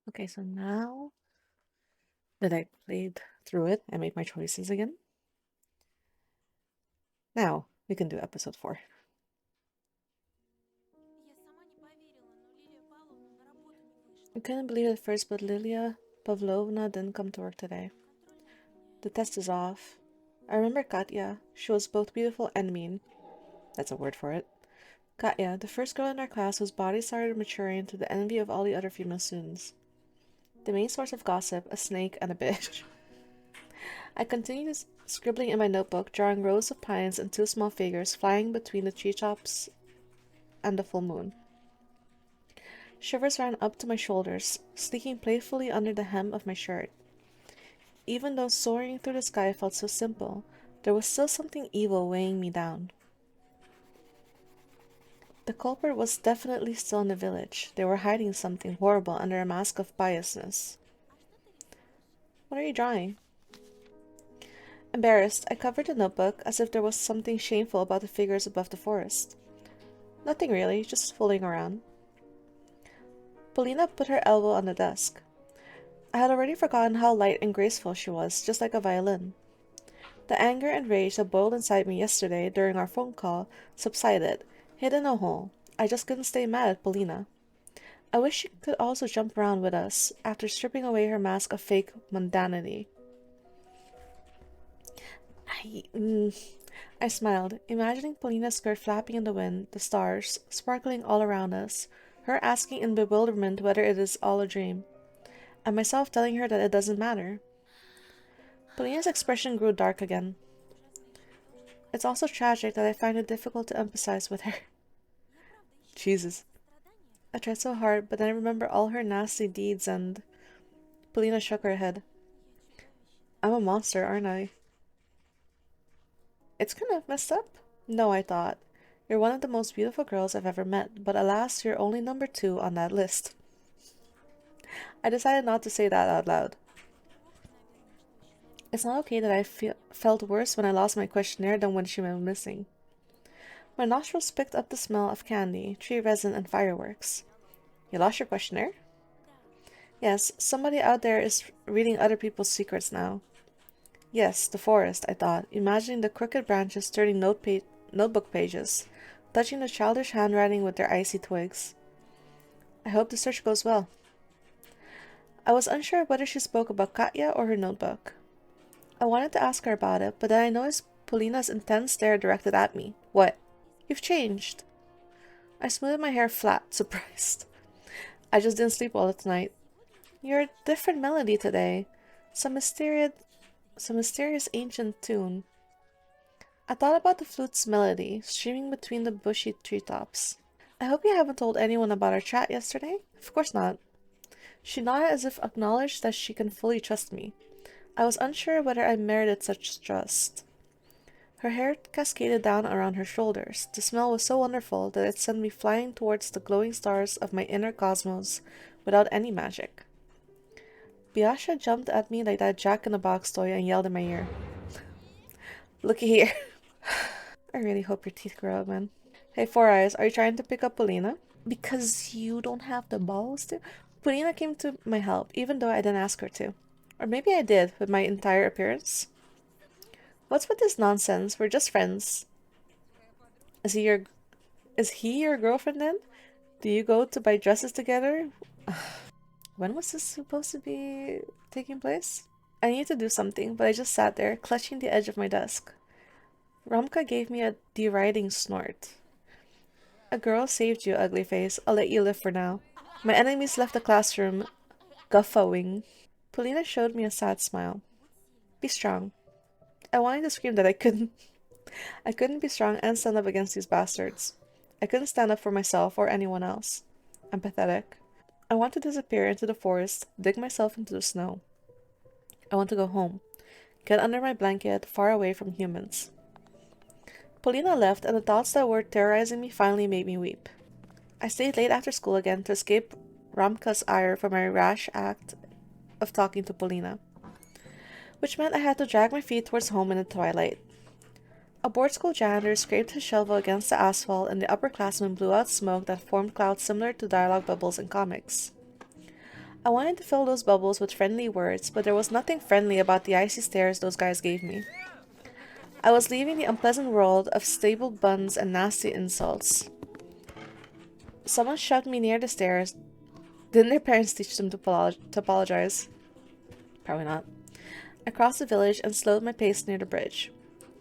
Okay, so now that I played through it, I made my choices again. Now we can do episode 4. I couldn't believe it at first, but Lilia Pavlovna didn't come to work today. The test is off. I remember Katya. She was both beautiful and mean. That's a word for it. Katya, the first girl in our class whose body started maturing to the envy of all the other female students. The main source of gossip, a snake, and a bitch. I continued scribbling in my notebook, drawing rows of pines and two small figures flying between the treetops and the full moon. Shivers ran up to my shoulders, sneaking playfully under the hem of my shirt. Even though soaring through the sky felt so simple, there was still something evil weighing me down. The culprit was definitely still in the village. They were hiding something horrible under a mask of piousness. What are you drawing? Embarrassed, I covered the notebook as if there was something shameful about the figures above the forest. Nothing really, just fooling around. Polina put her elbow on the desk. I had already forgotten how light and graceful she was, just like a violin. The anger and rage that boiled inside me yesterday during our phone call subsided, hid in a hole. I just couldn't stay mad at Polina. I wish she could also jump around with us after stripping away her mask of fake mundanity. I, mm, I smiled, imagining Polina's skirt flapping in the wind, the stars sparkling all around us, her asking in bewilderment whether it is all a dream, and myself telling her that it doesn't matter. Polina's expression grew dark again. It's also tragic that I find it difficult to empathize with her. Jesus. I tried so hard, but then I remember all her nasty deeds and... Polina shook her head. I'm a monster, aren't I? It's kind of messed up. No, I thought. You're one of the most beautiful girls I've ever met, but alas, you're only number 2 on that list. I decided not to say that out loud. It's not okay that I felt worse when I lost my questionnaire than when she went missing. My nostrils picked up the smell of candy, tree resin, and fireworks. You lost your questionnaire? Yes, somebody out there is reading other people's secrets now. Yes, the forest, I thought, imagining the crooked branches turning notebook pages, touching the childish handwriting with their icy twigs. I hope the search goes well. I was unsure whether she spoke about Katya or her notebook. I wanted to ask her about it, but then I noticed Polina's intense stare directed at me. What? You've changed. I smoothed my hair flat, surprised. I just didn't sleep well tonight. You're a different melody today. Some mysterious ancient tune. I thought about the flute's melody, streaming between the bushy treetops. I hope you haven't told anyone about our chat yesterday? Of course not. She nodded as if acknowledged that she can fully trust me. I was unsure whether I merited such trust. Her hair cascaded down around her shoulders. The smell was so wonderful that it sent me flying towards the glowing stars of my inner cosmos without any magic. Biasha jumped at me like that jack-in-the-box toy and yelled in my ear. Looky here. I really hope your teeth grow out, man. Hey, Four Eyes, are you trying to pick up Polina? Because you don't have the balls to? Polina came to my help, even though I didn't ask her to. Or maybe I did, with my entire appearance. What's with this nonsense? We're just friends. Is he your is he your girlfriend then? Do you go to buy dresses together? When was this supposed to be taking place? I needed to do something, but I just sat there, clutching the edge of my desk. Ramka gave me a deriding snort. A girl saved you, ugly face. I'll let you live for now. My enemies left the classroom, guffawing. Polina showed me a sad smile. Be strong. I wanted to scream that I couldn't. I couldn't be strong and stand up against these bastards. I couldn't stand up for myself or anyone else. I'm pathetic. I want to disappear into the forest, dig myself into the snow. I want to go home. Get under my blanket, far away from humans. Polina left, and the thoughts that were terrorizing me finally made me weep. I stayed late after school again to escape Ramka's ire for my rash act of talking to Polina, which meant I had to drag my feet towards home in the twilight. A board school janitor scraped his shovel against the asphalt, and the upperclassmen blew out smoke that formed clouds similar to dialogue bubbles in comics. I wanted to fill those bubbles with friendly words, but there was nothing friendly about the icy stares those guys gave me. I was leaving the unpleasant world of stabled buns and nasty insults. Someone shoved me near the stairs. Didn't their parents teach them to apologize? Probably not. I crossed the village and slowed my pace near the bridge.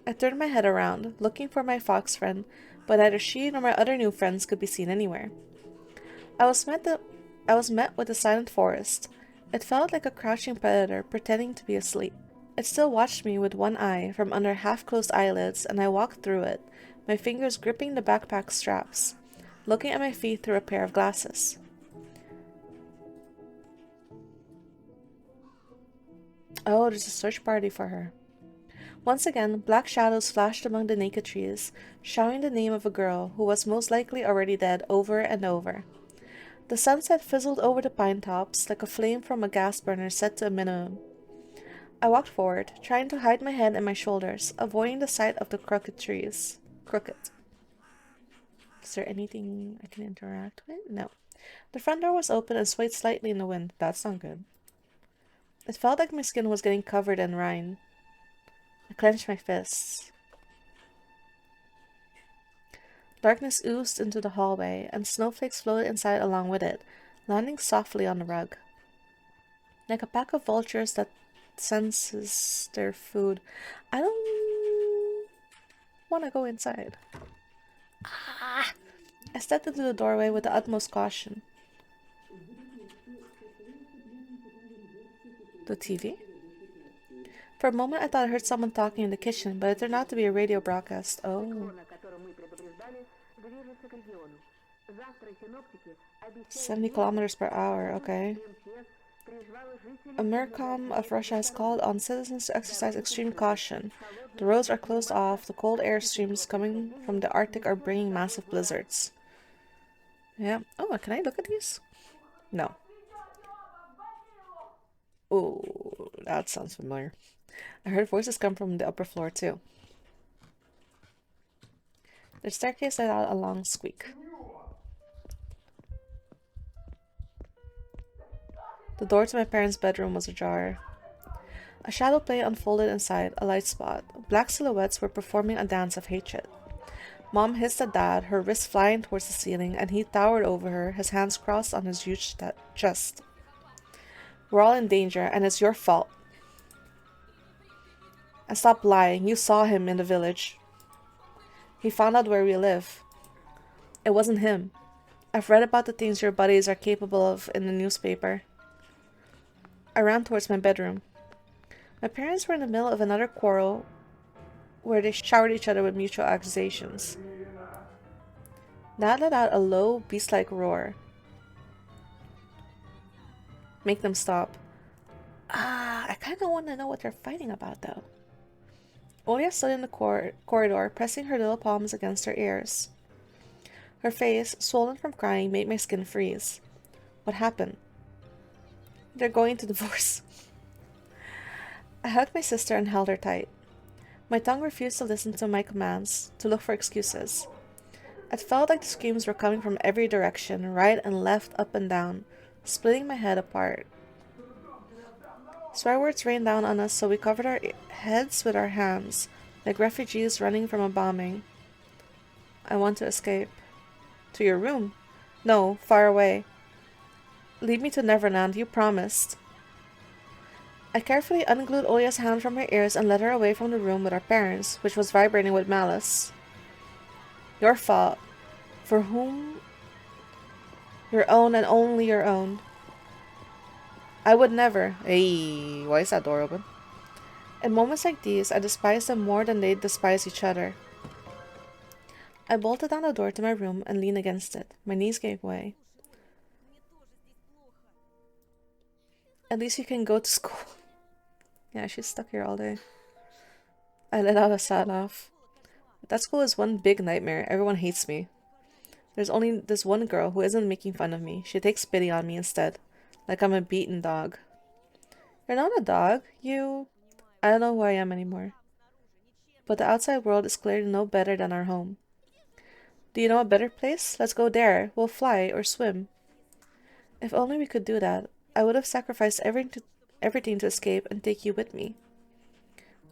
I turned my head around, looking for my fox friend, but neither she nor my other new friends could be seen anywhere. I was met with a silent forest. It felt like a crouching predator pretending to be asleep. It still watched me with one eye from under half-closed eyelids, and I walked through it, my fingers gripping the backpack straps, looking at my feet through a pair of glasses. Oh, there's a search party for her. Once again, black shadows flashed among the naked trees, shouting the name of a girl who was most likely already dead over and over. The sunset fizzled over the pine tops like a flame from a gas burner set to a minimum. I walked forward, trying to hide my head and my shoulders, avoiding the sight of the crooked trees. Crooked. Is there anything I can interact with? No. The front door was open and swayed slightly in the wind. That's not good. It felt like my skin was getting covered in rime. I clenched my fists. Darkness oozed into the hallway, and snowflakes floated inside along with it, landing softly on the rug. Like a pack of vultures that senses their food. I don't want to go inside. I stepped into the doorway with the utmost caution. The TV? For a moment I thought I heard someone talking in the kitchen, but it turned out to be a radio broadcast. Oh. 70 kilometers per hour, okay. Americom of Russia has called on citizens to exercise extreme caution. The roads are closed off, the cold air streams coming from the Arctic are bringing massive blizzards. Yeah. Oh, can I look at these? No. Oh, that sounds familiar. I heard voices come from the upper floor too. The staircase led out a long squeak. The door to my parents' bedroom was ajar. A shadow play unfolded inside, a light spot. Black silhouettes were performing a dance of hatred. Mom hissed at Dad, her wrists flying towards the ceiling, and he towered over her, his hands crossed on his huge chest. We're all in danger, and it's your fault. And stop lying, you saw him in the village. He found out where we live. It wasn't him. I've read about the things your buddies are capable of in the newspaper. I ran towards my bedroom. My parents were in the middle of another quarrel where they showered each other with mutual accusations. Dad let out a low, beast-like roar. Make them stop. I kind of want to know what they're fighting about, though. Olia stood in the corridor, pressing her little palms against her ears. Her face, swollen from crying, made my skin freeze. What happened? They're going to divorce. I hugged my sister and held her tight. My tongue refused to listen to my commands, to look for excuses. It felt like the screams were coming from every direction, right and left, up and down, splitting my head apart. Swear words rained down on us, so we covered our heads with our hands, like refugees running from a bombing. I want to escape. To your room? No, far away. Lead me to Neverland, you promised. I carefully unglued Olia's hand from her ears and led her away from the room with our parents, which was vibrating with malice. Your fault. For whom? Your own and only your own. I would never. Hey, why is that door open? In moments like these, I despise them more than they despise each other. I bolted down the door to my room and leaned against it. My knees gave way. At least you can go to school. Yeah, she's stuck here all day. I let out a sad laugh. That school is one big nightmare. Everyone hates me. There's only this one girl who isn't making fun of me. She takes pity on me instead. Like I'm a beaten dog. You're not a dog. I don't know who I am anymore. But the outside world is clearly no better than our home. Do you know a better place? Let's go there. We'll fly or swim. If only we could do that. I would have sacrificed everything to escape and take you with me.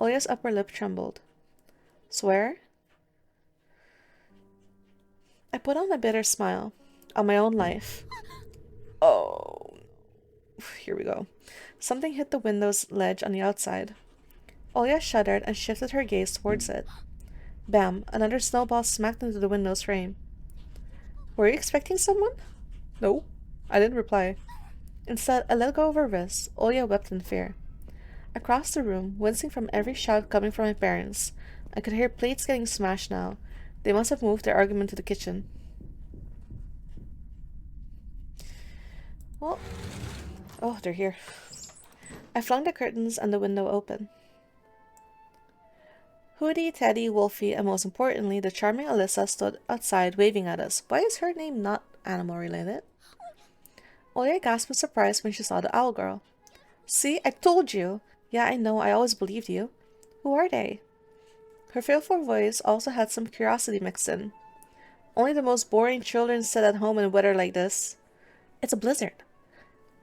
Olya's upper lip trembled. Swear? I put on a bitter smile. On my own life. Oh, here we go. Something hit the window's ledge on the outside. Olya shuddered and shifted her gaze towards it. Bam! Another snowball smacked into the window's frame. Were you expecting someone? No. I didn't reply. Instead, I let go of her wrist. Olya wept in fear. Across the room, wincing from every shout coming from my parents, I could hear plates getting smashed now. They must have moved their argument to the kitchen. Well, oh, they're here. I flung the curtains and the window open. Hooty, Teddy, Wolfie, and most importantly, the charming Alyssa stood outside waving at us. Why is her name not animal-related? Olya gasped with surprise when she saw the owl girl. See, I told you! Yeah, I know, I always believed you. Who are they? Her fearful voice also had some curiosity mixed in. Only the most boring children sit at home in weather like this. It's a blizzard.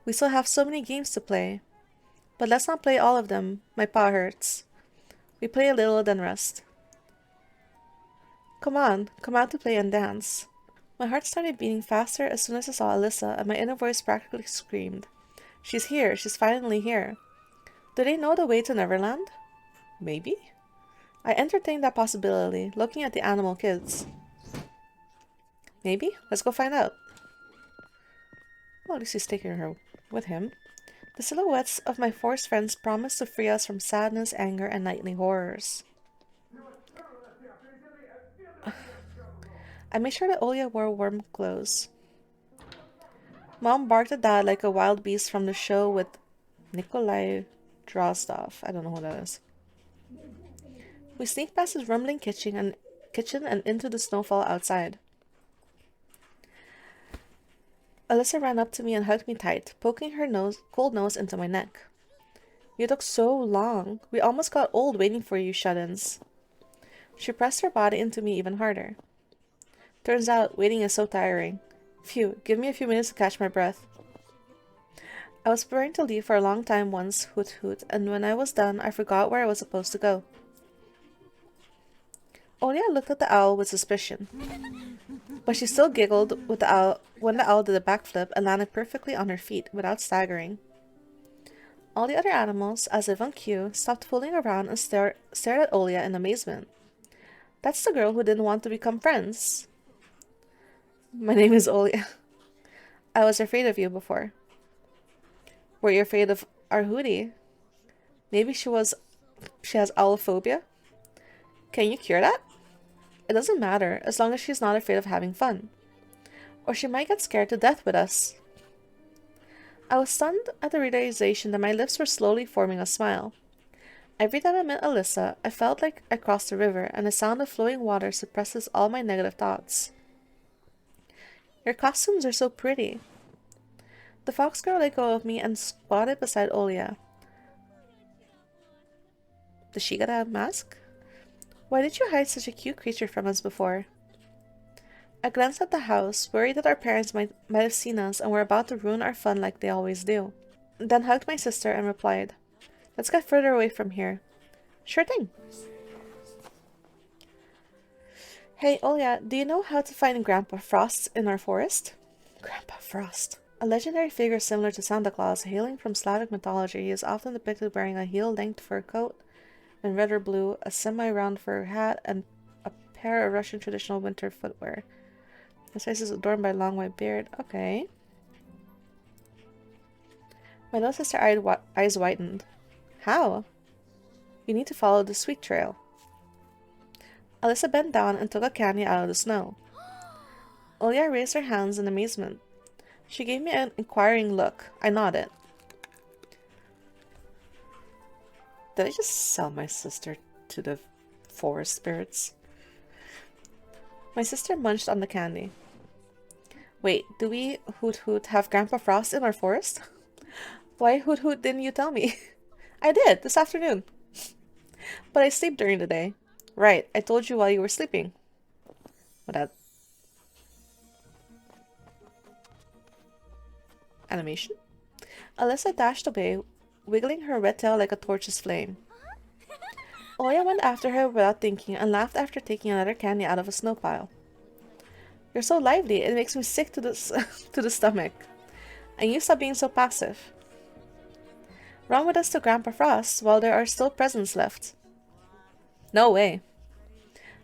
We still have so many games to play. But let's not play all of them. My paw hurts. We play a little, then rest. Come on, come out to play and dance. My heart started beating faster as soon as I saw Alyssa, and my inner voice practically screamed. She's here, she's finally here. Do they know the way to Neverland? Maybe? I entertained that possibility, looking at the animal kids. Maybe? Let's go find out. Well, at least he's taking her with him. The silhouettes of my forest friends promise to free us from sadness, anger, and nightly horrors. I made sure that Olya wore warm clothes. Mom barked at Dad like a wild beast from the show with Nikolai Drozdov. I don't know who that is. We sneaked past his rumbling kitchen and into the snowfall outside. Alyssa ran up to me and hugged me tight, poking her cold nose into my neck. You took so long. We almost got old waiting for you shut-ins. She pressed her body into me even harder. Turns out, waiting is so tiring. Phew, give me a few minutes to catch my breath. I was preparing to leave for a long time once, hoot hoot, and when I was done, I forgot where I was supposed to go. Olya looked at the owl with suspicion. But she still giggled with the owl when the owl did a backflip and landed perfectly on her feet without staggering. All the other animals, as if on cue, stopped fooling around and stared at Olya in amazement. That's the girl who didn't want to become friends. My name is Olya. I was afraid of you before. Were you afraid of our Hootie? Maybe she has owlophobia? Can you cure that? It doesn't matter, as long as she's not afraid of having fun. Or she might get scared to death with us. I was stunned at the realization that my lips were slowly forming a smile. Every time I met Alyssa, I felt like I crossed a river, and the sound of flowing water suppresses all my negative thoughts. Your costumes are so pretty. The fox girl let go of me and squatted beside Olya. Does she get a mask? Why did you hide such a cute creature from us before? I glanced at the house, worried that our parents might have seen us and were about to ruin our fun like they always do. Then hugged my sister and replied, Let's get further away from here. Sure thing. Hey, Olya, do you know how to find Grandpa Frost in our forest? Grandpa Frost. A legendary figure similar to Santa Claus, hailing from Slavic mythology, he is often depicted wearing a heel-length fur coat in red or blue, a semi-round fur hat, and a pair of Russian traditional winter footwear. His face is adorned by a long white beard. Okay. My little sister eyes widened. How? You need to follow the sweet trail. Alyssa bent down and took a candy out of the snow. Olya raised her hands in amazement. She gave me an inquiring look. I nodded. Did I just sell my sister to the forest spirits? My sister munched on the candy. Wait, do we, Hoot Hoot, have Grandpa Frost in our forest? Why, Hoot Hoot, didn't you tell me? I did, this afternoon. But I sleep during the day. Right, I told you while you were sleeping. What that? Animation? Alyssa dashed away, wiggling her red tail like a torch's flame. Oya went after her without thinking and laughed after taking another candy out of a snow pile. You're so lively, it makes me sick to the, to the stomach. And you stop being so passive. Run with us to Grandpa Frost while there are still presents left. No way.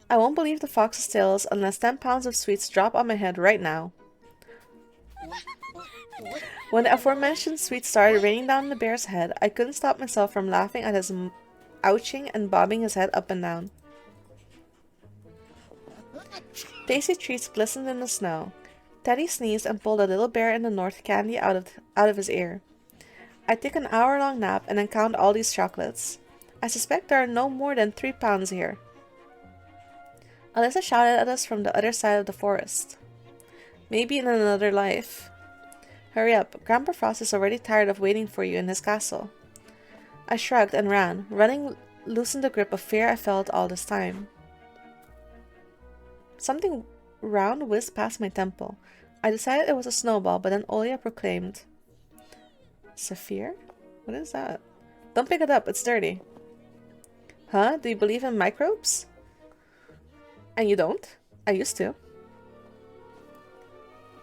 I won't believe the fox's tales unless 10 pounds of sweets drop on my head right now. When the aforementioned sweets started raining down the bear's head, I couldn't stop myself from laughing at his ouching and bobbing his head up and down. Tasty treats glistened in the snow. Teddy sneezed and pulled a little bear in the north candy out of his ear. I took an hour-long nap and then count all these chocolates. I suspect there are no more than 3 pounds here. Alyssa shouted at us from the other side of the forest. Maybe in another life. Hurry up, Grandpa Frost is already tired of waiting for you in his castle. I shrugged and ran. Running loosened the grip of fear I felt all this time. Something round whizzed past my temple. I decided it was a snowball, but then Olia proclaimed, Saphir? What is that? Don't pick it up, it's dirty. Huh? Do you believe in microbes? And you don't? I used to.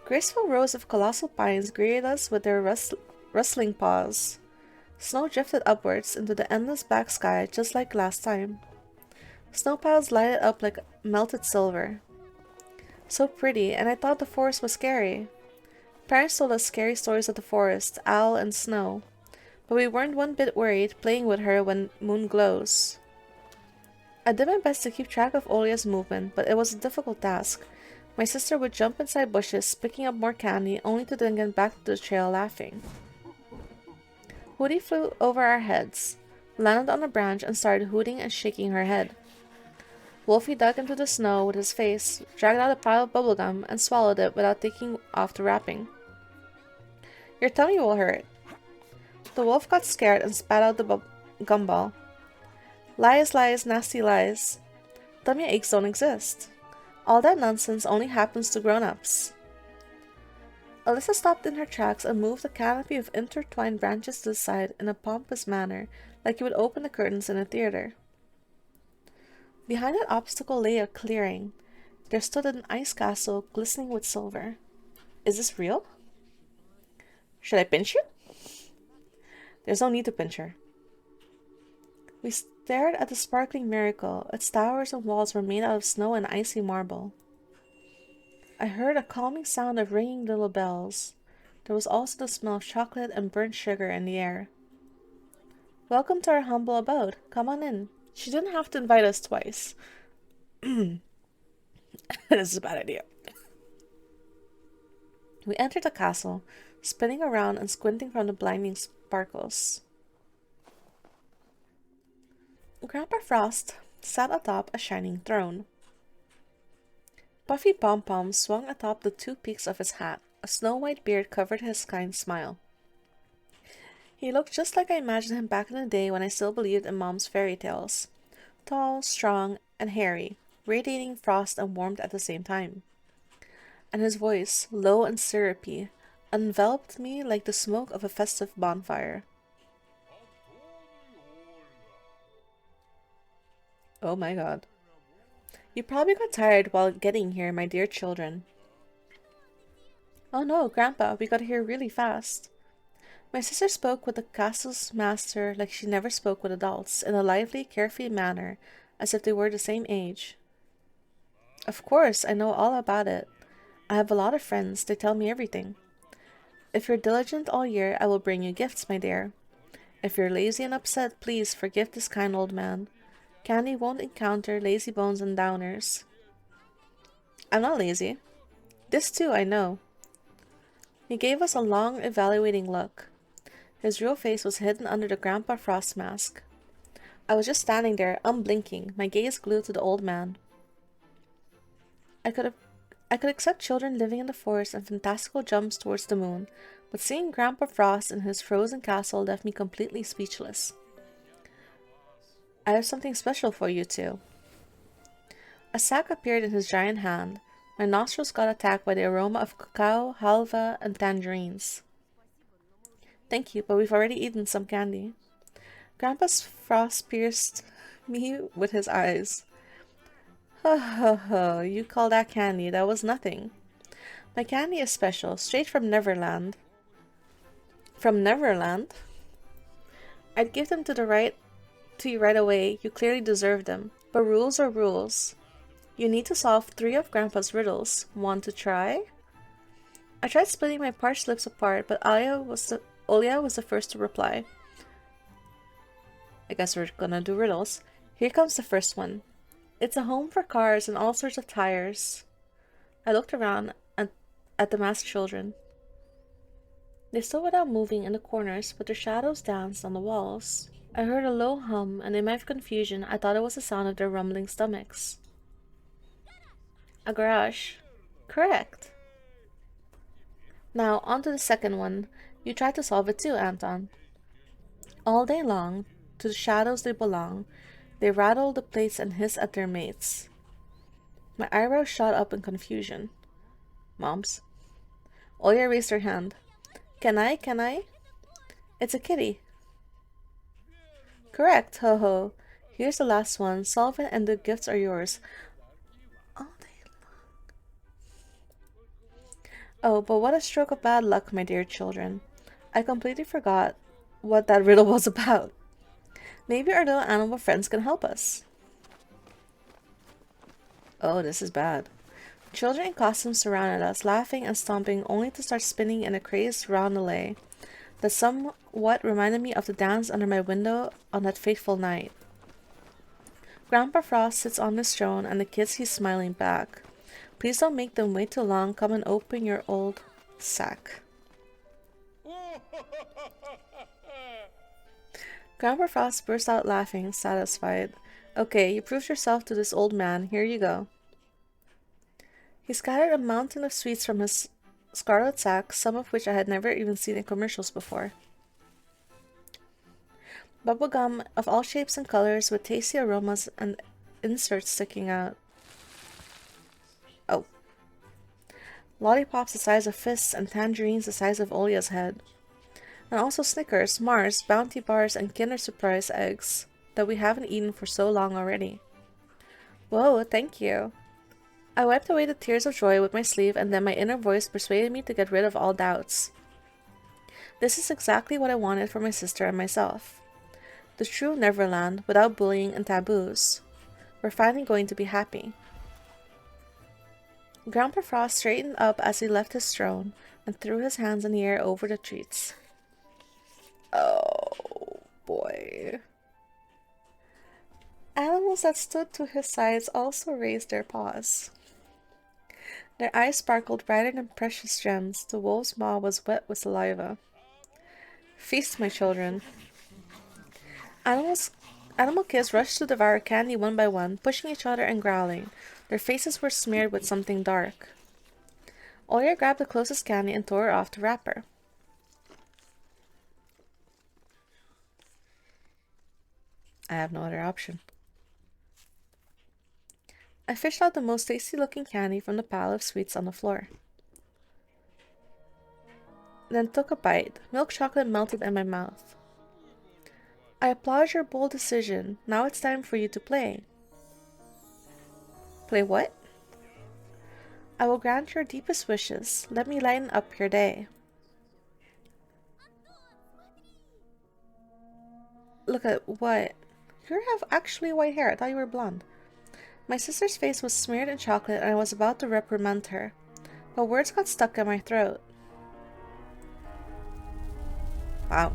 Graceful rows of colossal pines greeted us with their rustling paws. Snow drifted upwards into the endless black sky just like last time. Snow piles lighted up like melted silver. So pretty, and I thought the forest was scary. Parents told us scary stories of the forest, owl, and snow, but we weren't one bit worried playing with her when moon glows. I did my best to keep track of Olia's movement, but it was a difficult task. My sister would jump inside bushes, picking up more candy, only to then get back to the trail laughing. Hootie flew over our heads, landed on a branch, and started hooting and shaking her head. Wolfie dug into the snow with his face, dragged out a pile of bubblegum, and swallowed it without taking off the wrapping. Your tummy will hurt. The wolf got scared and spat out the gumball. Lies, lies, nasty lies. Tummy aches don't exist. All that nonsense only happens to grown-ups. Alyssa stopped in her tracks and moved a canopy of intertwined branches to the side in a pompous manner, like you would open the curtains in a theater. Behind that obstacle lay a clearing. There stood an ice castle glistening with silver. Is this real? Should I pinch you? There's no need to pinch her. We stared at the sparkling miracle. Its towers and walls were made out of snow and icy marble. I heard a calming sound of ringing little bells. There was also the smell of chocolate and burnt sugar in the air. Welcome to our humble abode. Come on in. She didn't have to invite us twice. This is a bad idea. We entered the castle, spinning around and squinting from the blinding sparkles. Grandpa Frost sat atop a shining throne. Puffy Pom-Pom swung atop the 2 peaks of his hat. A snow-white beard covered his kind smile. He looked just like I imagined him back in the day when I still believed in Mom's fairy tales. Tall, strong, and hairy, radiating frost and warmth at the same time. And his voice, low and syrupy, enveloped me like the smoke of a festive bonfire. Oh my god. You probably got tired while getting here, my dear children. Oh no, Grandpa, we got here really fast. My sister spoke with the castle's master like she never spoke with adults, in a lively, carefree manner, as if they were the same age. Of course, I know all about it. I have a lot of friends, they tell me everything. If you're diligent all year, I will bring you gifts, my dear. If you're lazy and upset, please forgive this kind old man. Candy won't encounter lazy bones and downers. I'm not lazy. This too, I know. He gave us a long, evaluating look. His real face was hidden under the Grandpa Frost mask. I was just standing there, unblinking, my gaze glued to the old man. I could accept children living in the forest and fantastical jumps towards the moon, but seeing Grandpa Frost in his frozen castle left me completely speechless. I have something special for you two. A sack appeared in his giant hand. My nostrils got attacked by the aroma of cacao, halva, and tangerines. Thank you, but we've already eaten some candy. Grandpa's Frost pierced me with his eyes. Ho ho ho, you call that candy? That was nothing. My candy is special, straight from Neverland. From Neverland? I'd give them to you right away. You clearly deserve them. But rules are rules. You need to solve 3 of Grandpa's riddles. Want to try? I tried splitting my parched lips apart, but Olia was the first to reply. I guess we're gonna do riddles. Here comes the first one. It's a home for cars and all sorts of tires. I looked around at the masked children. They stood without moving in the corners, but their shadows danced on the walls. I heard a low hum, and in my confusion, I thought it was the sound of their rumbling stomachs. A garage. Correct. Now, on to the second one. You tried to solve it too, Anton. All day long, to the shadows they belong. They rattle the plates and hiss at their mates. My eyebrows shot up in confusion. Moms. Olia raised her hand. Can I? It's a kitty. Correct, ho ho. Here's the last one. Solve it and the gifts are yours. All day long. Oh, but what a stroke of bad luck, my dear children. I completely forgot what that riddle was about. Maybe our little animal friends can help us. Oh, this is bad. Children in costumes surrounded us, laughing and stomping, only to start spinning in a crazed roundelay that somewhat reminded me of the dance under my window on that fateful night. Grandpa Frost sits on his throne, and the kids he's smiling back. Please don't make them wait too long. Come and open your old sack. Grandpa Frost burst out laughing, satisfied. Okay, you proved yourself to this old man. Here you go. He scattered a mountain of sweets from his scarlet sack, some of which I had never even seen in commercials before. Bubblegum of all shapes and colors with tasty aromas and inserts sticking out. Oh. Lollipops the size of fists and tangerines the size of Olia's head. And also Snickers, Mars, Bounty Bars, and Kinder Surprise eggs that we haven't eaten for so long already. Whoa, thank you. I wiped away the tears of joy with my sleeve, and then my inner voice persuaded me to get rid of all doubts. This is exactly what I wanted for my sister and myself. The true Neverland, without bullying and taboos. We're finally going to be happy. Grandpa Frost straightened up as he left his throne and threw his hands in the air over the treats. Oh, boy. Animals that stood to his sides also raised their paws. Their eyes sparkled brighter than precious gems. The wolf's maw was wet with saliva. Feast, my children. Animal kids rushed to devour candy one by one, pushing each other and growling. Their faces were smeared with something dark. Olia grabbed the closest candy and tore off the wrapper. I have no other option. I fished out the most tasty-looking candy from the pile of sweets on the floor. Then took a bite. Milk chocolate melted in my mouth. I applaud your bold decision. Now it's time for you to play. Play what? I will grant your deepest wishes. Let me lighten up your day. Look at what? You have actually white hair. I thought you were blonde. My sister's face was smeared in chocolate and I was about to reprimand her, but words got stuck in my throat. Wow.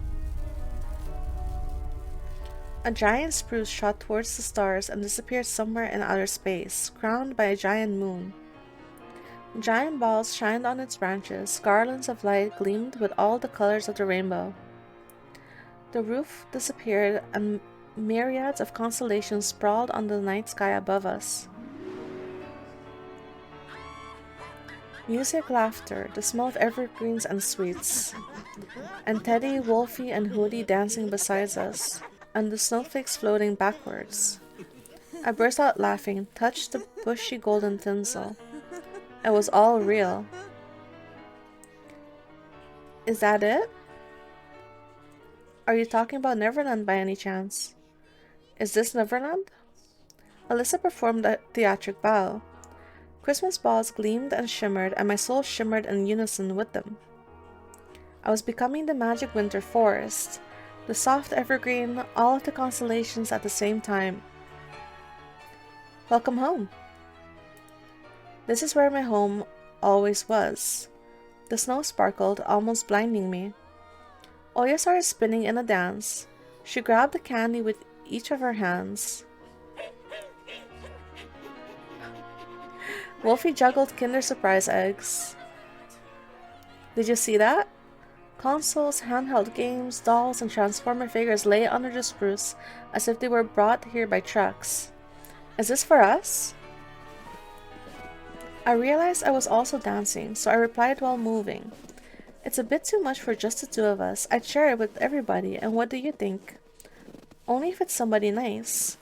A giant spruce shot towards the stars and disappeared somewhere in outer space, crowned by a giant moon. Giant balls shined on its branches, garlands of light gleamed with all the colors of the rainbow. The roof disappeared and myriads of constellations sprawled on the night sky above us. Music, laughter, the smell of evergreens and sweets, and Teddy, Wolfie, and Hootie dancing beside us, and the snowflakes floating backwards. I burst out laughing, touched the bushy golden tinsel. It was all real. Is that it? Are you talking about Neverland by any chance? Is this Neverland? Alyssa performed a theatric bow. Christmas balls gleamed and shimmered, and my soul shimmered in unison with them. I was becoming the magic winter forest, the soft evergreen, all of the constellations at the same time. Welcome home. This is where my home always was. The snow sparkled, almost blinding me. Oya started spinning in a dance. She grabbed the candy with each of her hands. Wolfie juggled Kinder Surprise eggs. Did you see that? Consoles, handheld games, dolls, and Transformer figures lay under the spruce as if they were brought here by trucks. Is this for us? I realized I was also dancing, so I replied while moving. It's a bit too much for just the two of us. I'd share it with everybody, and what do you think? Only if it's somebody nice.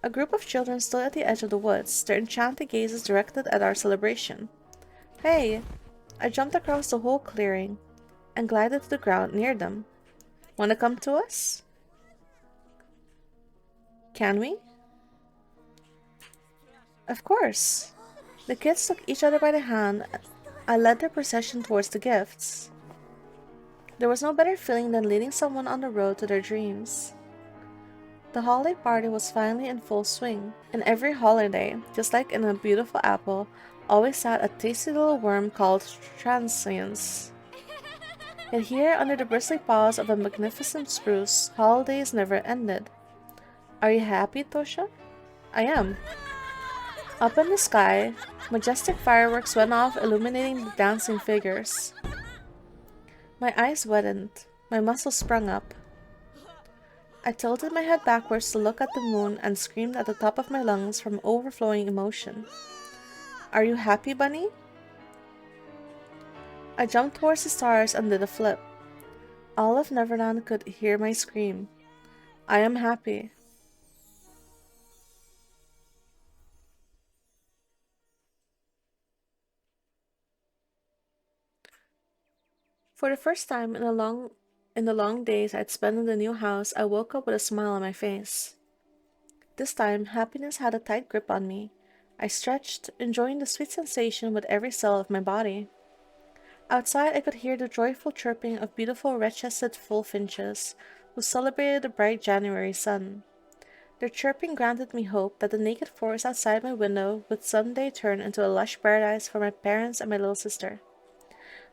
A group of children stood at the edge of the woods, their enchanted gazes directed at our celebration. Hey! I jumped across the whole clearing and glided to the ground near them. Wanna come to us? Can we? Of course. The kids took each other by the hand. I led their procession towards the gifts. There was no better feeling than leading someone on the road to their dreams. The holiday party was finally in full swing. In every holiday, just like in a beautiful apple, always sat a tasty little worm called transience. Yet here, under the bristly paws of a magnificent spruce, holidays never ended. Are you happy, Tosha? I am. Up in the sky, majestic fireworks went off, illuminating the dancing figures. My eyes wetted, my muscles sprung up. I tilted my head backwards to look at the moon and screamed at the top of my lungs from overflowing emotion. Are you happy, Bunny? I jumped towards the stars and did a flip. All of Neverland could hear my scream. I am happy. For the first time in the long days I'd spent in the new house, I woke up with a smile on my face. This time, happiness had a tight grip on me. I stretched, enjoying the sweet sensation with every cell of my body. Outside, I could hear the joyful chirping of beautiful red-chested bullfinches, who celebrated the bright January sun. Their chirping granted me hope that the naked forest outside my window would someday turn into a lush paradise for my parents and my little sister.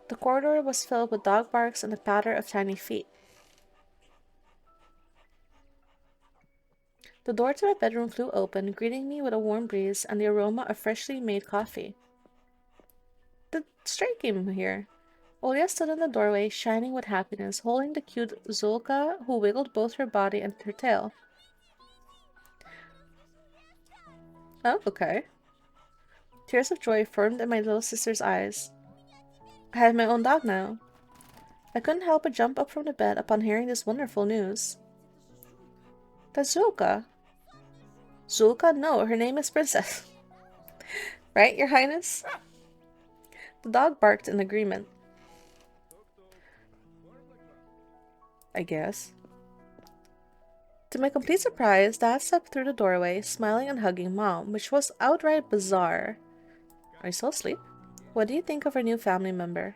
The corridor was filled with dog barks and the patter of tiny feet. The door to my bedroom flew open, greeting me with a warm breeze and the aroma of freshly made coffee. The stray came here. Olya stood in the doorway, shining with happiness, holding the cute Zulka, who wiggled both her body and her tail. Oh, okay. Tears of joy formed in my little sister's eyes. I have my own dog now. I couldn't help but jump up from the bed upon hearing this wonderful news. That's Zulka. Zulka? No, her name is Princess. Right, Your Highness? The dog barked in agreement. I guess. To my complete surprise, Dad stepped through the doorway, smiling and hugging Mom, which was outright bizarre. Are you still asleep? What do you think of our new family member?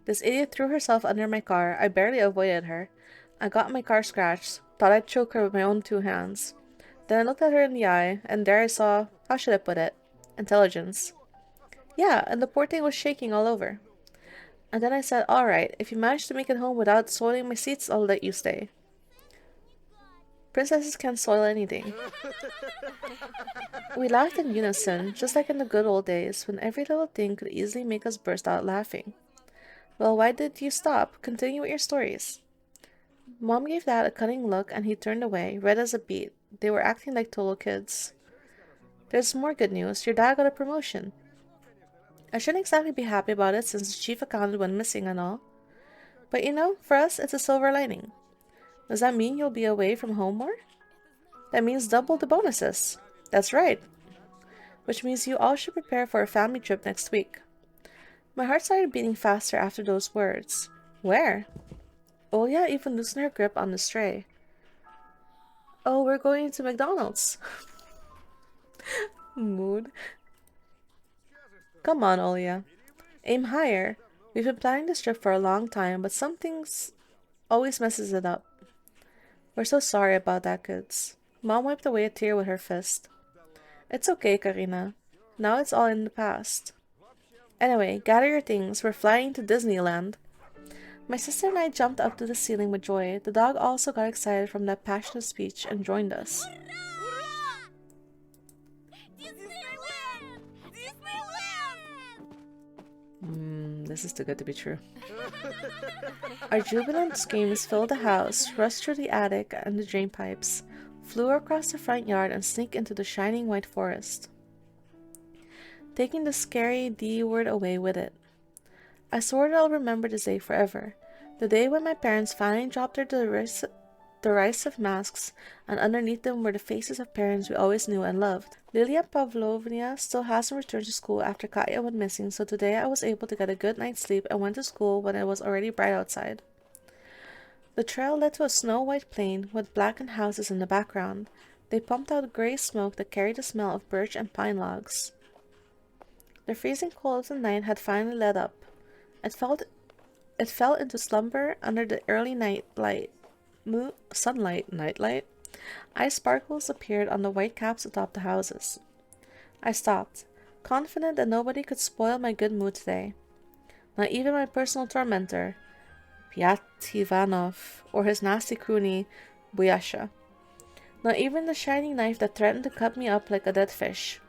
This idiot threw herself under my car. I barely avoided her. I got my car scratched, thought I'd choke her with my own two hands. Then I looked at her in the eye, and there I saw, how should I put it, intelligence. Yeah, and the poor thing was shaking all over. And then I said, alright, if you manage to make it home without soiling my seats, I'll let you stay. Princesses can't soil anything. We laughed in unison, just like in the good old days, when every little thing could easily make us burst out laughing. Well, why did you stop? Continue with your stories. Mom gave Dad a cunning look, and he turned away, red as a beet. They were acting like total kids. There's more good news. Your dad got a promotion. I shouldn't exactly be happy about it since the chief accountant went missing and all. But you know, for us, it's a silver lining. Does that mean you'll be away from home more? That means double the bonuses. That's right. Which means you all should prepare for a family trip next week. My heart started beating faster after those words. Where? Olya even loosened her grip on the tray. Oh, we're going to McDonald's. Mood. Come on, Olya. Aim higher. We've been planning this trip for a long time, but some things always messes it up. We're so sorry about that, kids. Mom wiped away a tear with her fist. It's okay, Karina. Now it's all in the past. Anyway, gather your things. We're flying to Disneyland. My sister and I jumped up to the ceiling with joy. The dog also got excited from that passionate speech and joined us. Disneyland! Disneyland! This is too good to be true. Our jubilant screams filled the house, rushed through the attic and the drain pipes, flew across the front yard, and sneaked into the shining white forest, taking the scary D word away with it. I swore that I'll remember this day forever, the day when my parents finally dropped their derisive masks, and underneath them were the faces of parents we always knew and loved. Lilia Pavlovna still hasn't returned to school after Katya went missing, so today I was able to get a good night's sleep and went to school when it was already bright outside. The trail led to a snow-white plain with blackened houses in the background. They pumped out gray smoke that carried the smell of birch and pine logs. The freezing cold of the night had finally let up. It fell into slumber under the early nightlight. Nightlight. Ice sparkles appeared on the white caps atop the houses. I stopped, confident that nobody could spoil my good mood today. Not even my personal tormentor, Pyat Ivanov, or his nasty crony, Buyasha. Not even the shining knife that threatened to cut me up like a dead fish.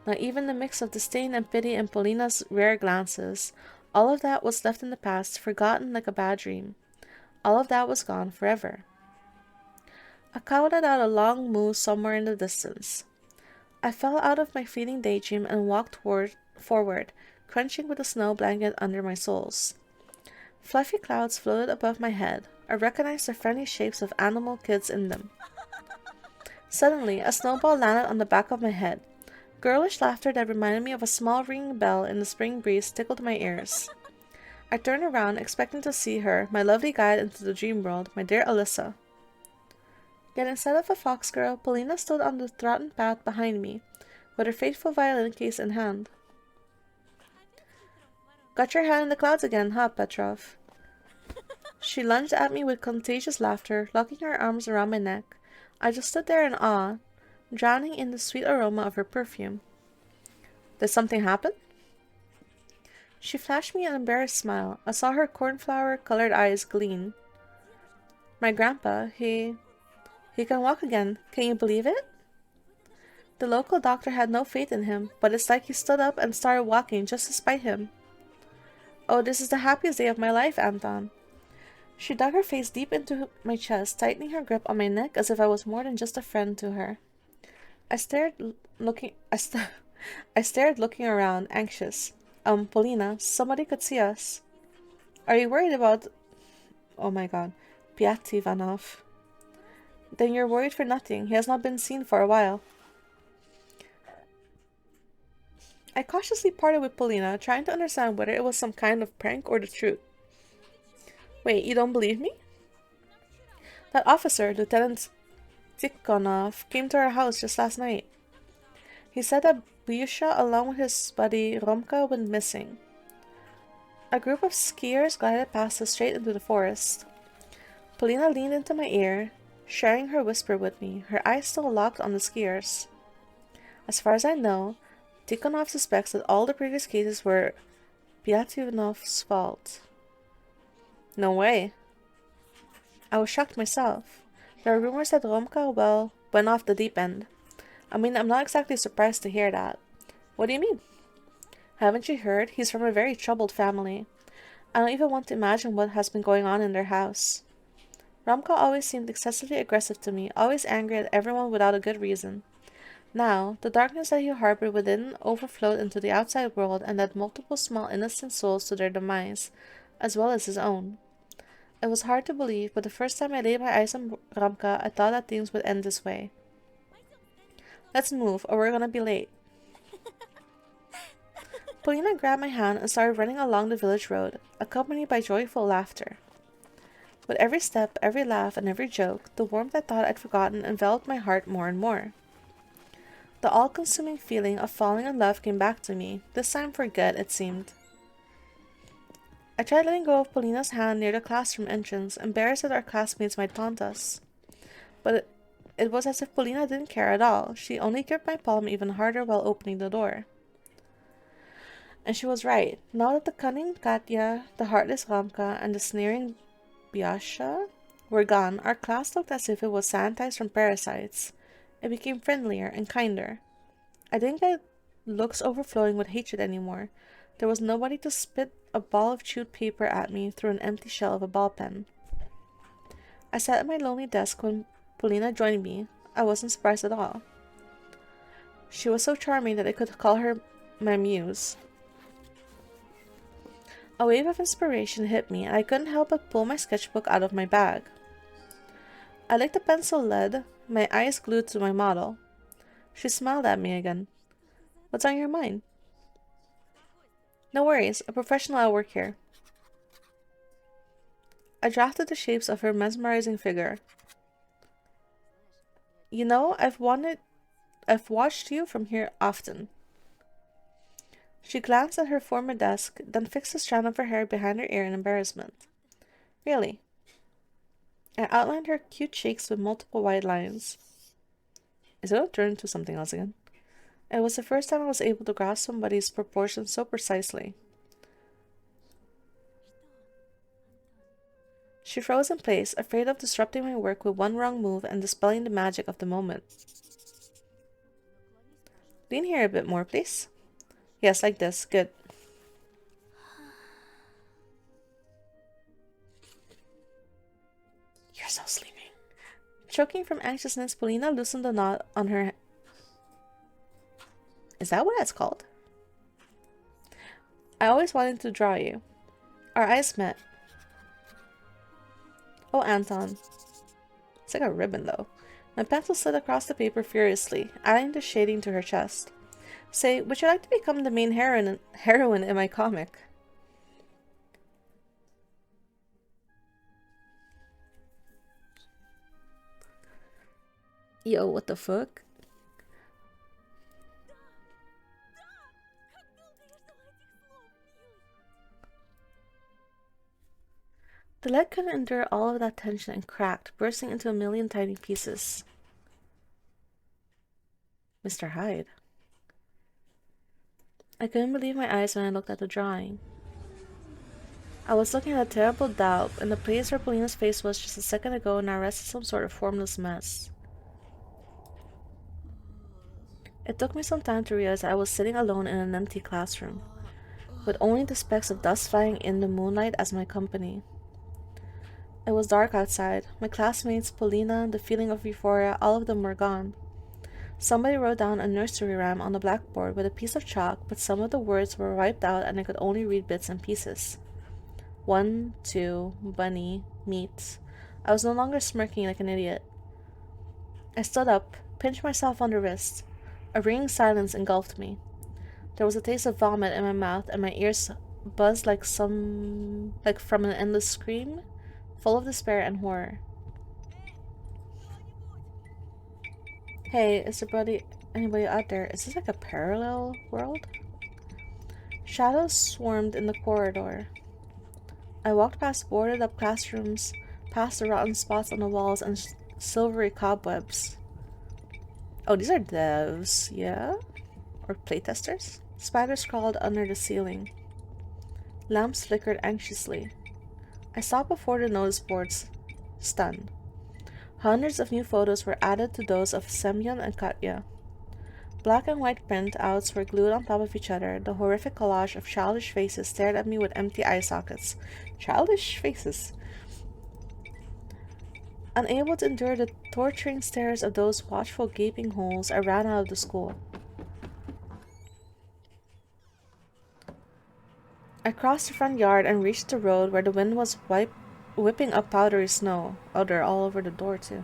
Not even the mix of disdain and pity in Polina's rare glances. All of that was left in the past, forgotten like a bad dream. All of that was gone forever. A cow let out a long moo somewhere in the distance. I fell out of my fleeting daydream and walked forward, crunching with a snow blanket under my soles. Fluffy clouds floated above my head. I recognized the friendly shapes of animal kids in them. Suddenly, a snowball landed on the back of my head. Girlish laughter that reminded me of a small ringing bell in the spring breeze tickled my ears. I turned around, expecting to see her, my lovely guide into the dream world, my dear Alyssa. Yet instead of a fox girl, Polina stood on the trodden path behind me, with her faithful violin case in hand. Got your head in the clouds again, huh, Petrov? She lunged at me with contagious laughter, locking her arms around my neck. I just stood there in awe, drowning in the sweet aroma of her perfume. Did something happen? She flashed me an embarrassed smile. I saw her cornflower-colored eyes gleam. My grandpa, he can walk again. Can you believe it? The local doctor had no faith in him, but it's like he stood up and started walking just to spite him. Oh, this is the happiest day of my life, Anton. She dug her face deep into my chest, tightening her grip on my neck as if I was more than just a friend to her. I stared, looking around, anxious. Polina, somebody could see us. Are you worried about... Oh my god. Pyat Ivanov. Then you're worried for nothing. He has not been seen for a while. I cautiously parted with Polina, trying to understand whether it was some kind of prank or the truth. Wait, you don't believe me? That officer, Lieutenant Tikhonov, came to our house just last night. He said that Buyusha, along with his buddy Romka, went missing. A group of skiers glided past us straight into the forest. Polina leaned into my ear, sharing her whisper with me, her eyes still locked on the skiers. As far as I know, Tikhonov suspects that all the previous cases were Pyatinov's fault. No way. I was shocked myself. There are rumors that Romka, went off the deep end. I mean, I'm not exactly surprised to hear that. What do you mean? Haven't you heard? He's from a very troubled family. I don't even want to imagine what has been going on in their house. Romka always seemed excessively aggressive to me, always angry at everyone without a good reason. Now, the darkness that he harbored within overflowed into the outside world and led multiple small innocent souls to their demise, as well as his own. It was hard to believe, but the first time I laid my eyes on Ramka, I thought that things would end this way. Let's move, or we're gonna be late. Polina grabbed my hand and started running along the village road, accompanied by joyful laughter. With every step, every laugh, and every joke, the warmth I thought I'd forgotten enveloped my heart more and more. The all-consuming feeling of falling in love came back to me, this time for good, it seemed. I tried letting go of Paulina's hand near the classroom entrance, embarrassed that our classmates might taunt us. But it was as if Paulina didn't care at all. She only gripped my palm even harder while opening the door. And she was right. Now that the cunning Katya, the heartless Ramka, and the sneering Biasha were gone, our class looked as if it was sanitized from parasites. It became friendlier and kinder. I didn't get looks overflowing with hatred anymore. There was nobody to spit a ball of chewed paper at me through an empty shell of a ball pen. I sat at my lonely desk when Paulina joined me. I wasn't surprised at all. She was so charming that I could call her my muse. A wave of inspiration hit me, and I couldn't help but pull my sketchbook out of my bag. I licked the pencil lead, my eyes glued to my model. She smiled at me again. What's on your mind? No worries, a professional at work here. I drafted the shapes of her mesmerizing figure. You know, I've watched you from here often. She glanced at her former desk, then fixed a strand of her hair behind her ear in embarrassment. Really? I outlined her cute cheeks with multiple white lines. Is it going to turn into something else again? It was the first time I was able to grasp somebody's proportions so precisely. She froze in place, afraid of disrupting my work with one wrong move and dispelling the magic of the moment. Lean here a bit more, please. Yes, like this. Good. You're so sleepy. Choking from anxiousness, Paulina loosened the knot on her... Is that what that's called? I always wanted to draw you. Our eyes met. Oh, Anton. It's like a ribbon, though. My pencil slid across the paper furiously, adding the shading to her chest. Say, would you like to become the main heroine in my comic? Yo, what the fuck? The lead couldn't endure all of that tension and cracked, bursting into a million tiny pieces. Mr. Hyde. I couldn't believe my eyes when I looked at the drawing. I was looking at a terrible daub, and the place where Paulina's face was just a second ago now rested some sort of formless mess. It took me some time to realize I was sitting alone in an empty classroom, with only the specks of dust flying in the moonlight as my company. It was dark outside. My classmates, Paulina, the feeling of euphoria, all of them were gone. Somebody wrote down a nursery rhyme on the blackboard with a piece of chalk, but some of the words were wiped out and I could only read bits and pieces. 1, 2, bunny, meat. I was no longer smirking like an idiot. I stood up, pinched myself on the wrist. A ringing silence engulfed me. There was a taste of vomit in my mouth and my ears buzzed like from an endless scream, full of despair and horror. Hey, is there anybody out there? Is this like a parallel world? Shadows swarmed in the corridor. I walked past boarded up classrooms, past the rotten spots on the walls and silvery cobwebs. Oh, these are devs, yeah? Or playtesters? Spiders crawled under the ceiling. Lamps flickered anxiously. I stopped before the notice boards, stunned. Hundreds of new photos were added to those of Semyon and Katya. Black and white printouts were glued on top of each other. The horrific collage of childish faces stared at me with empty eye sockets. Childish faces. Unable to endure the torturing stares of those watchful gaping holes, I ran out of the school. I crossed the front yard and reached the road where the wind was whipping up powdery snow. Oh, they're all over the door, too.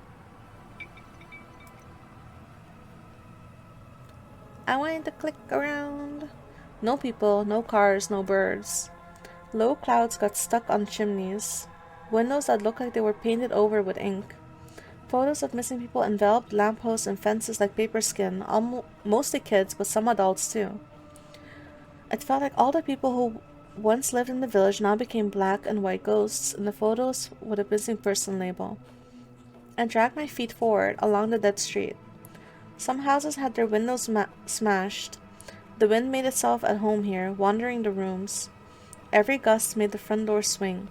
I wanted to click around. No people, no cars, no birds. Low clouds got stuck on chimneys. windows that looked like they were painted over with ink. Photos of missing people enveloped lampposts and fences like paper skin, mostly kids, but some adults too. It felt like all the people who once lived in the village now became black and white ghosts in the photos with a missing person label. I dragged my feet forward along the dead street. Some houses had their windows smashed. The wind made itself at home here, wandering the rooms. Every gust made the front door swing.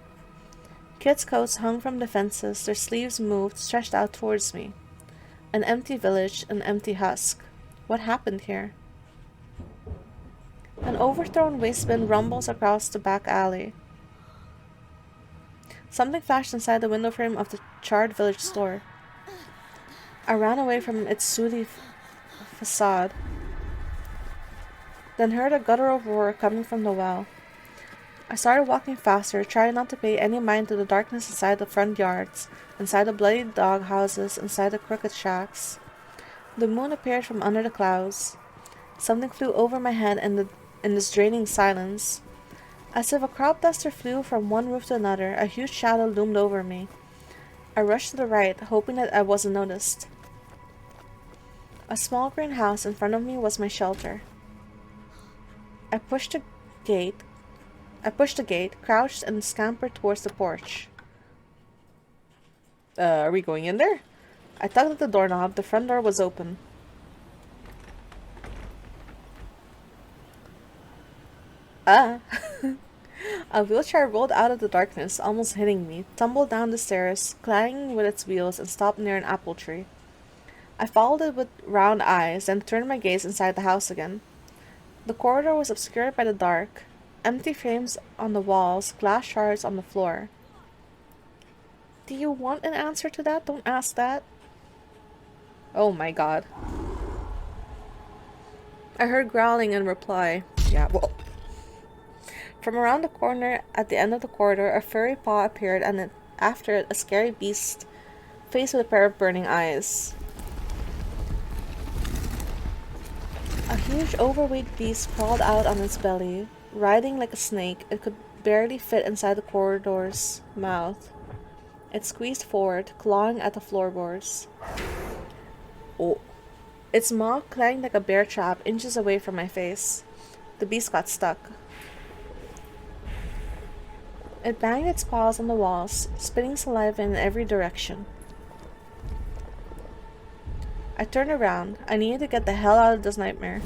Kids' coats hung from the fences, their sleeves moved, stretched out towards me. An empty village, an empty husk. What happened here? An overthrown waste bin rumbles across the back alley. Something flashed inside the window frame of the charred village store. I ran away from its sooty facade, then heard a guttural roar coming from the well. I started walking faster, trying not to pay any mind to the darkness inside the front yards, inside the bloody dog houses, inside the crooked shacks. The moon appeared from under the clouds. Something flew over my head in this draining silence. As if a crop duster flew from one roof to another, a huge shadow loomed over me. I rushed to the right, hoping that I wasn't noticed. A small green house in front of me was my shelter. I pushed the gate, crouched, and scampered towards the porch. Are we going in there? I tugged at the doorknob. The front door was open. Ah! A wheelchair rolled out of the darkness, almost hitting me, tumbled down the stairs, clanging with its wheels, and stopped near an apple tree. I followed it with round eyes, then turned my gaze inside the house again. The corridor was obscured by the dark. Empty frames on the walls, glass shards on the floor. Do you want an answer to that? Don't ask that. Oh my god. I heard growling in reply. Yeah, well. From around the corner at the end of the corridor, a furry paw appeared, and after it, a scary beast, faced with a pair of burning eyes. A huge, overweight beast crawled out on its belly. Writhing like a snake, it could barely fit inside the corridor's mouth. It squeezed forward, clawing at the floorboards. Oh. Its maw clanged like a bear trap inches away from my face. The beast got stuck. It banged its paws on the walls, spitting saliva in every direction. I turned around. I needed to get the hell out of this nightmare.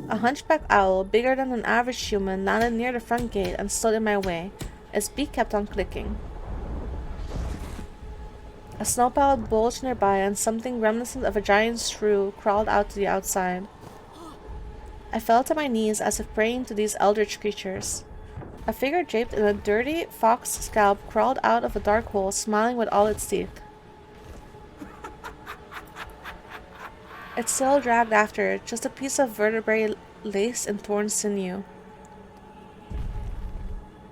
A hunchback owl, bigger than an average human, landed near the front gate and stood in my way. Its beak kept on clicking. A snow pile bulged nearby, and something reminiscent of a giant shrew crawled out to the outside. I fell to my knees as if praying to these eldritch creatures. A figure draped in a dirty fox scalp crawled out of a dark hole, smiling with all its teeth. It still dragged after it, just a piece of vertebrae laced in torn sinew.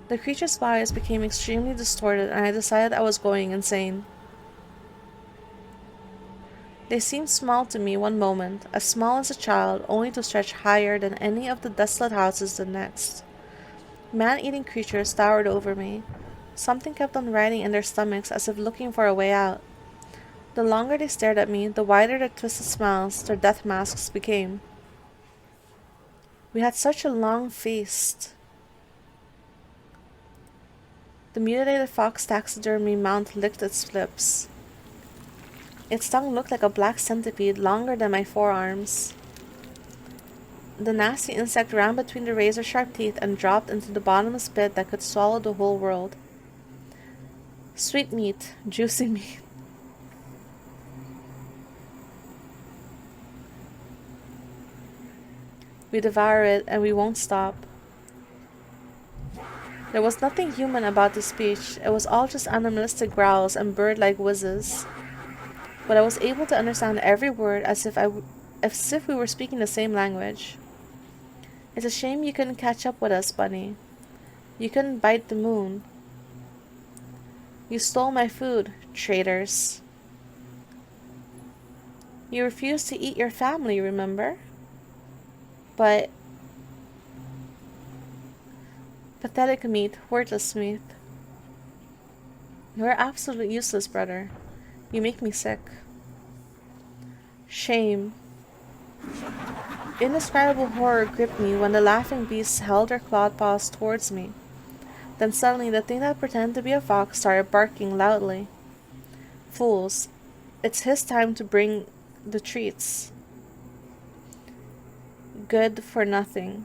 The creature's bodies became extremely distorted, and I decided I was going insane. They seemed small to me one moment, as small as a child, only to stretch higher than any of the desolate houses the next. Man-eating creatures towered over me. Something kept on writhing in their stomachs as if looking for a way out. The longer they stared at me, the wider their twisted smiles, their death masks became. We had such a long feast. The mutilated fox taxidermy mount licked its lips. Its tongue looked like a black centipede, longer than my forearms. The nasty insect ran between the razor-sharp teeth and dropped into the bottomless pit that could swallow the whole world. Sweet meat, juicy meat. We devour it, and we won't stop. There was nothing human about the speech. It was all just animalistic growls and bird-like whizzes. But I was able to understand every word as if we were speaking the same language. It's a shame you couldn't catch up with us, Bunny. You couldn't bite the moon. You stole my food, traitors. You refused to eat your family, remember? But pathetic meat, worthless meat. You're absolutely useless, brother. You make me sick. Shame. Indescribable horror gripped me when the laughing beasts held their clawed paws towards me. Then suddenly the thing that pretended to be a fox started barking loudly. Fools. It's his time to bring the treats. Good for nothing.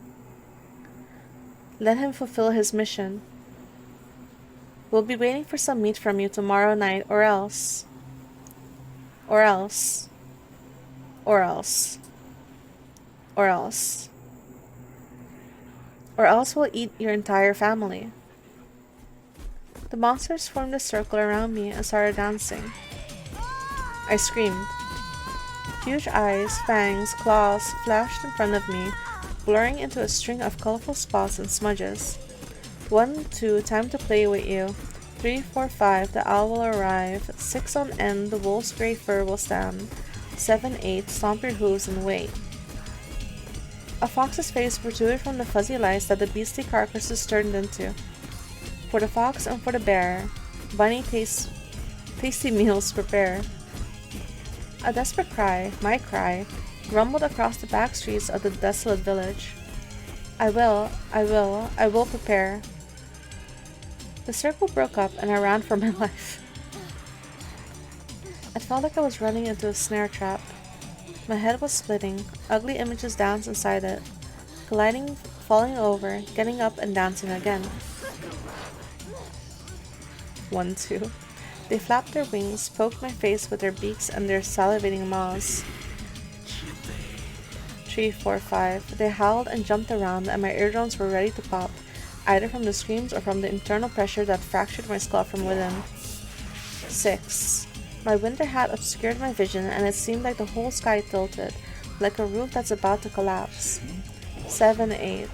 Let him fulfill his mission. We'll be waiting for some meat from you tomorrow night, or else. Or else. Or else. Or else. Or else we'll eat your entire family. The monsters formed a circle around me and started dancing. I screamed. Huge eyes, fangs, claws flashed in front of me, blurring into a string of colorful spots and smudges. 1, 2, time to play with you. 3, 4, 5, the owl will arrive. 6 on end, the wolf's gray fur will stand. 7, 8, stomp your hooves and wait. A fox's face protruded from the fuzzy lights that the beastly carcasses turned into. For the fox and for the bear, bunny tasty meals prepare. A desperate cry, my cry, rumbled across the back streets of the desolate village. I will prepare. The circle broke up and I ran for my life. It felt like I was running into a snare trap. My head was splitting, ugly images danced inside it, colliding, falling over, getting up and dancing again. 1, 2. They flapped their wings, poked my face with their beaks and their salivating maws. 3, 4, 5. They howled and jumped around and my eardrums were ready to pop, either from the screams or from the internal pressure that fractured my skull from within. 6. My winter hat obscured my vision and it seemed like the whole sky tilted, like a roof that's about to collapse. 7, 8.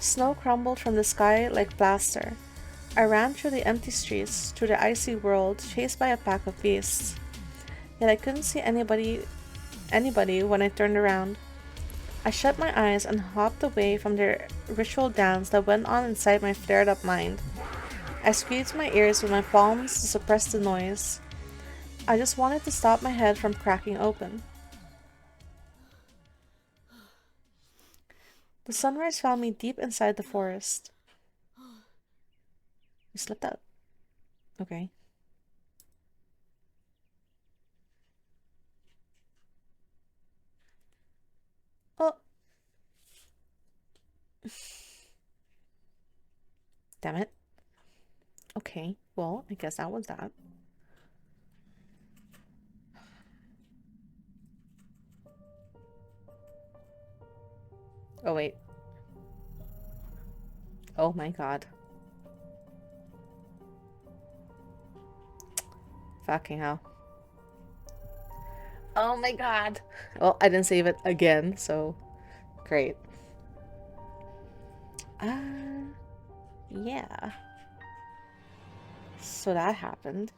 Snow crumbled from the sky like plaster. I ran through the empty streets, through the icy world, chased by a pack of beasts. Yet I couldn't see anybody when I turned around. I shut my eyes and hopped away from the ritual dance that went on inside my flared-up mind. I squeezed my ears with my palms to suppress the noise. I just wanted to stop my head from cracking open. The sunrise found me deep inside the forest. You slept out. Okay. Oh. Damn it. Okay, well, I guess that was that. Oh, wait. Oh my god. Fucking hell. Oh my god. Well, I didn't save it again, so great. Yeah. So that happened.